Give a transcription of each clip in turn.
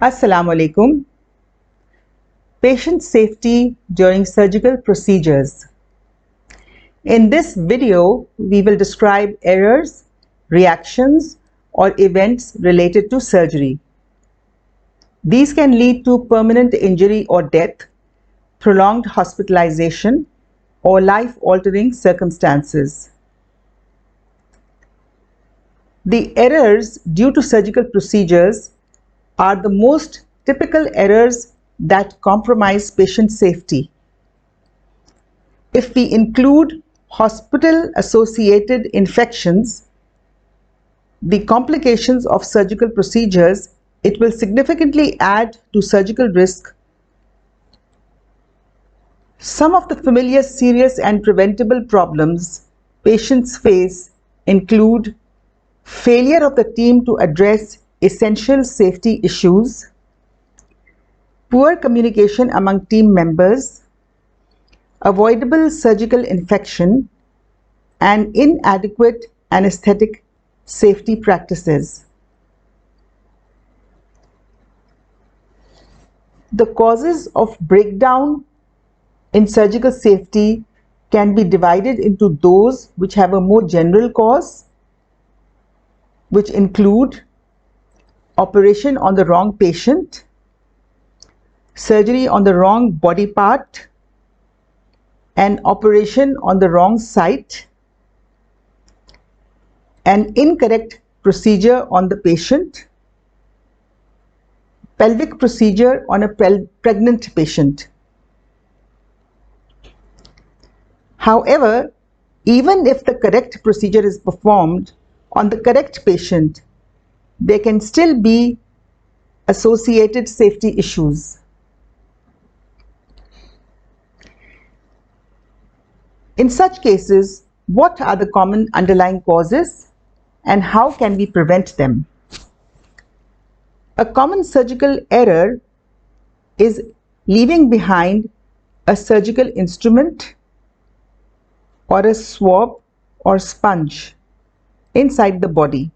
Assalamu alaikum. Patient safety during surgical procedures. In this video, we will describe errors, reactions, or events related to surgery. These can lead to permanent injury or death, prolonged hospitalization, or life-altering circumstances. The errors due to surgical procedures are the most typical errors that compromise patient safety. If we include hospital-associated infections, the complications of surgical procedures, it will significantly add to surgical risk. Some of the familiar serious and preventable problems patients face include failure of the team to address essential safety issues, poor communication among team members, avoidable surgical infection, and inadequate anesthetic safety practices. The causes of breakdown in surgical safety can be divided into those which have a more general cause, which include operation on the wrong patient, surgery on the wrong body part, an operation on the wrong site, an incorrect procedure on the patient, pelvic procedure on a pregnant patient. However, even if the correct procedure is performed on the correct patient, there can still be associated safety issues. In such cases, what are the common underlying causes and how can we prevent them? A common surgical error is leaving behind a surgical instrument or a swab or sponge inside the body.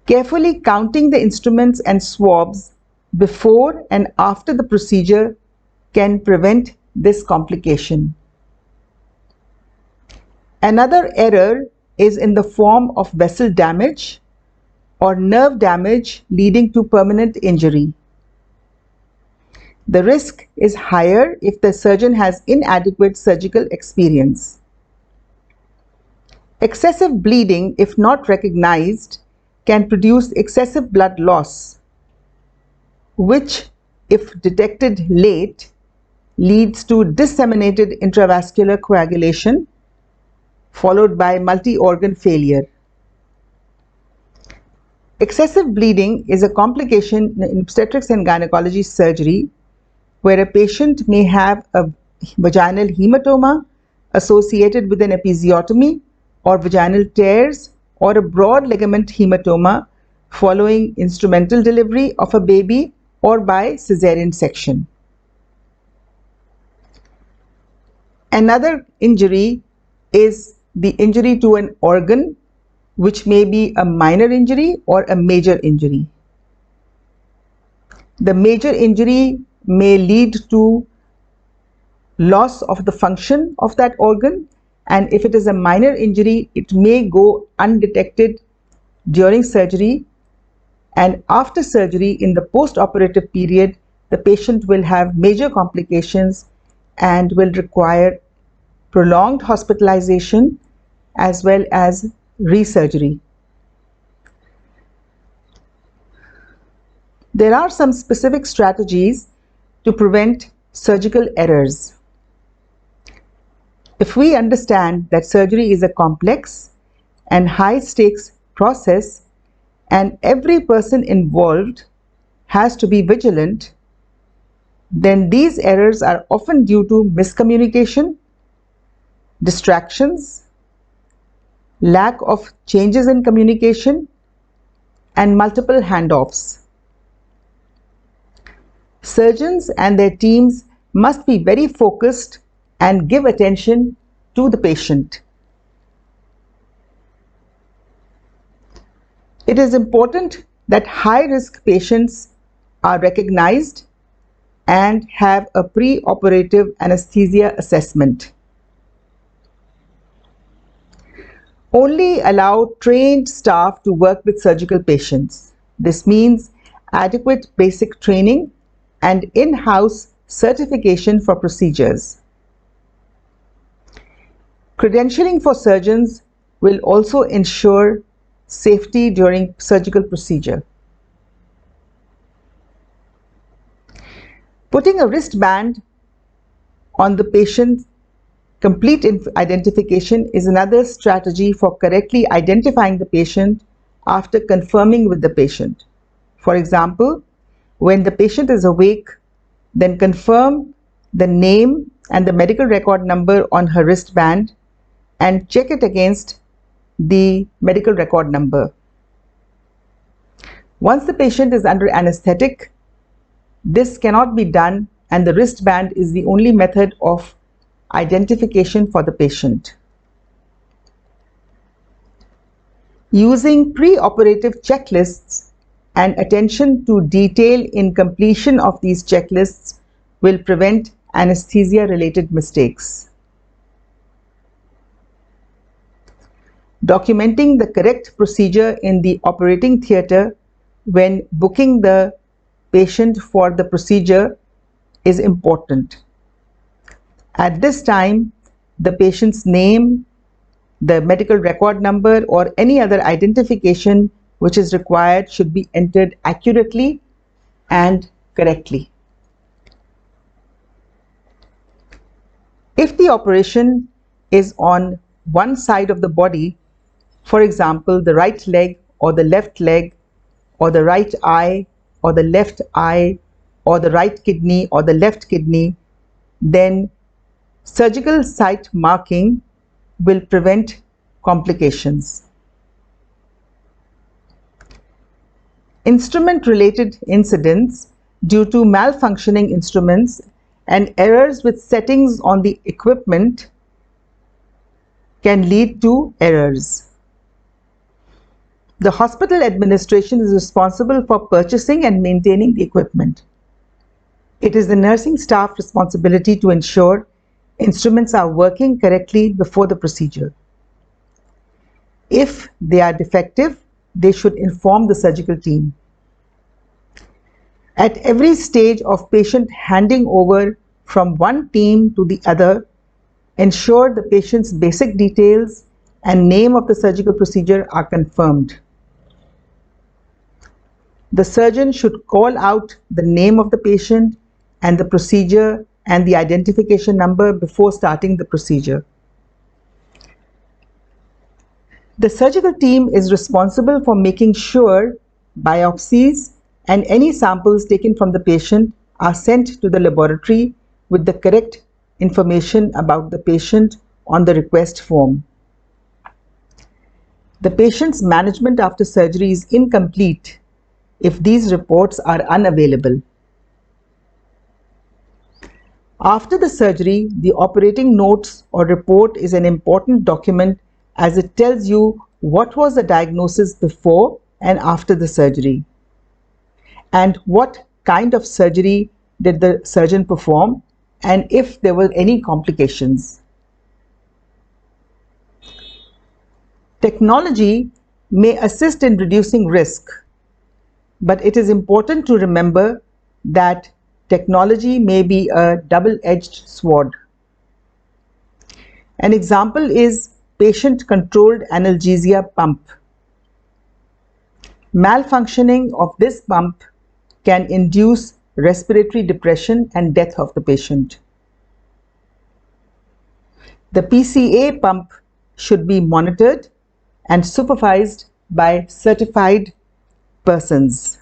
Carefully counting the instruments and swabs before and after the procedure can prevent this complication. Another error is in the form of vessel damage or nerve damage leading to permanent injury. The risk is higher if the surgeon has inadequate surgical experience. Excessive bleeding, if not recognized, can produce excessive blood loss, which, if detected late, leads to disseminated intravascular coagulation, followed by multi-organ failure. Excessive bleeding is a complication in obstetrics and gynecology surgery where a patient may have a vaginal hematoma associated with an episiotomy or vaginal tears or a broad ligament hematoma following instrumental delivery of a baby or by cesarean section. Another injury is the injury to an organ, which may be a minor injury or a major injury. The major injury may lead to loss of the function of that organ, and if it is a minor injury, it may go undetected during surgery, and after surgery in the post-operative period, the patient will have major complications and will require prolonged hospitalization as well as resurgery. There are some specific strategies to prevent surgical errors. If we understand that surgery is a complex and high-stakes process and every person involved has to be vigilant, then these errors are often due to miscommunication, distractions, lack of changes in communication, and multiple handoffs. Surgeons and their teams must be very focused and give attention to the patient. It is important that high-risk patients are recognized and have a pre-operative anesthesia assessment. Only allow trained staff to work with surgical patients. This means adequate basic training and in-house certification for procedures. Credentialing for surgeons will also ensure safety during surgical procedure. Putting a wristband on the patient's complete identification is another strategy for correctly identifying the patient after confirming with the patient. For example, when the patient is awake, then confirm the name and the medical record number on her wristband and check it against the medical record number. Once the patient is under anesthetic, this cannot be done, and the wristband is the only method of identification for the patient. Using pre-operative checklists and attention to detail in completion of these checklists will prevent anesthesia-related mistakes. Documenting the correct procedure in the operating theatre when booking the patient for the procedure is important. At this time, the patient's name, the medical record number, or any other identification which is required should be entered accurately and correctly. If the operation is on one side of the body, for example, the right leg or the left leg or the right eye or the left eye or the right kidney or the left kidney, then surgical site marking will prevent complications. Instrument-related incidents due to malfunctioning instruments and errors with settings on the equipment can lead to errors. The hospital administration is responsible for purchasing and maintaining the equipment. It is the nursing staff responsibility to ensure instruments are working correctly before the procedure. If they are defective, they should inform the surgical team. At every stage of patient handing over from one team to the other, ensure the patient's basic details and name of the surgical procedure are confirmed. The surgeon should call out the name of the patient and the procedure and the identification number before starting the procedure. The surgical team is responsible for making sure biopsies and any samples taken from the patient are sent to the laboratory with the correct information about the patient on the request form. The patient's management after surgery is incomplete if these reports are unavailable. After the surgery, the operating notes or report is an important document as it tells you what was the diagnosis before and after the surgery, and what kind of surgery did the surgeon perform, and if there were any complications. Technology may assist in reducing risk, but it is important to remember that technology may be a double-edged sword. An example is patient-controlled analgesia pump. Malfunctioning of this pump can induce respiratory depression and death of the patient. The PCA pump should be monitored and supervised by certified persons.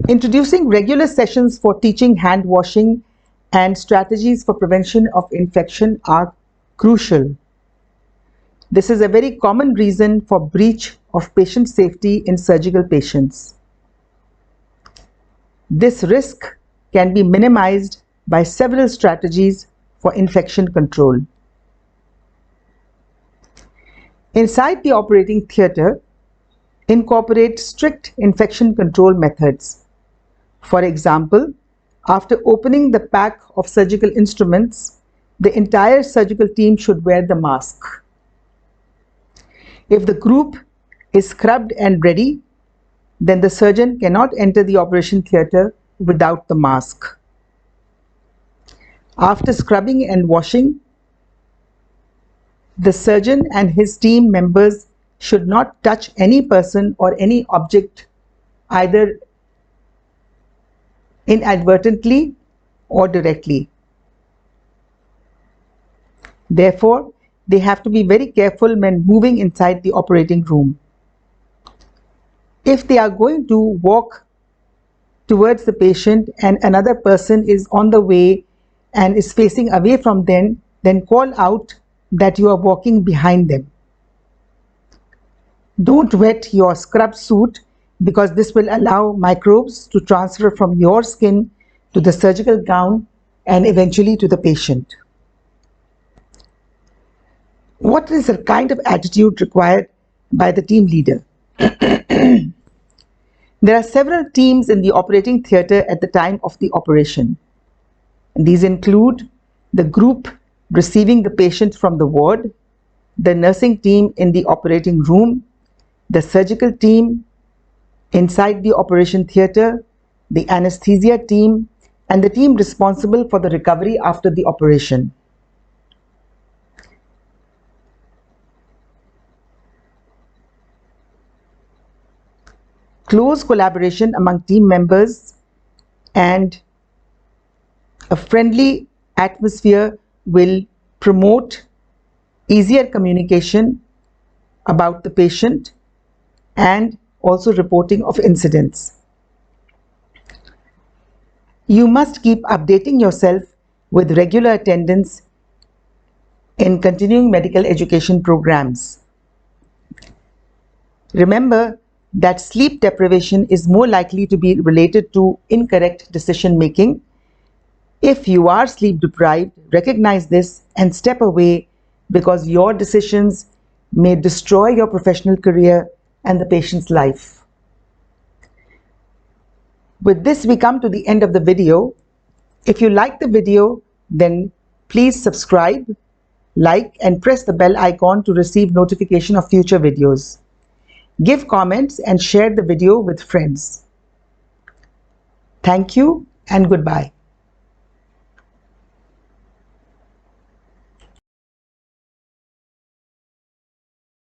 Introducing regular sessions for teaching hand washing and strategies for prevention of infection are crucial. This is a very common reason for breach of patient safety in surgical patients. This risk can be minimized by several strategies for infection control. Inside the operating theatre, incorporate strict infection control methods. For example, after opening the pack of surgical instruments, the entire surgical team should wear the mask. If the group is scrubbed and ready, then the surgeon cannot enter the operation theatre without the mask. After scrubbing and washing, the surgeon and his team members should not touch any person or any object either inadvertently or directly. Therefore, they have to be very careful when moving inside the operating room. If they are going to walk towards the patient and another person is on the way and is facing away from them, then call out that you are walking behind them. Don't wet your scrub suit because this will allow microbes to transfer from your skin to the surgical gown and eventually to the patient. What is the kind of attitude required by the team leader? There are several teams in the operating theatre at the time of the operation. These include the group receiving the patient from the ward, the nursing team in the operating room, the surgical team inside the operation theatre, the anesthesia team, and the team responsible for the recovery after the operation. Close collaboration among team members and a friendly atmosphere will promote easier communication about the patient and also reporting of incidents. You must keep updating yourself with regular attendance in continuing medical education programs. Remember that sleep deprivation is more likely to be related to incorrect decision making. If you are sleep deprived, recognize this and step away because your decisions may destroy your professional career and the patient's life. With this, we come to the end of the video. If you like the video, then please subscribe, like, and press the bell icon to receive notification of future videos. Give comments and share the video with friends. Thank you and goodbye.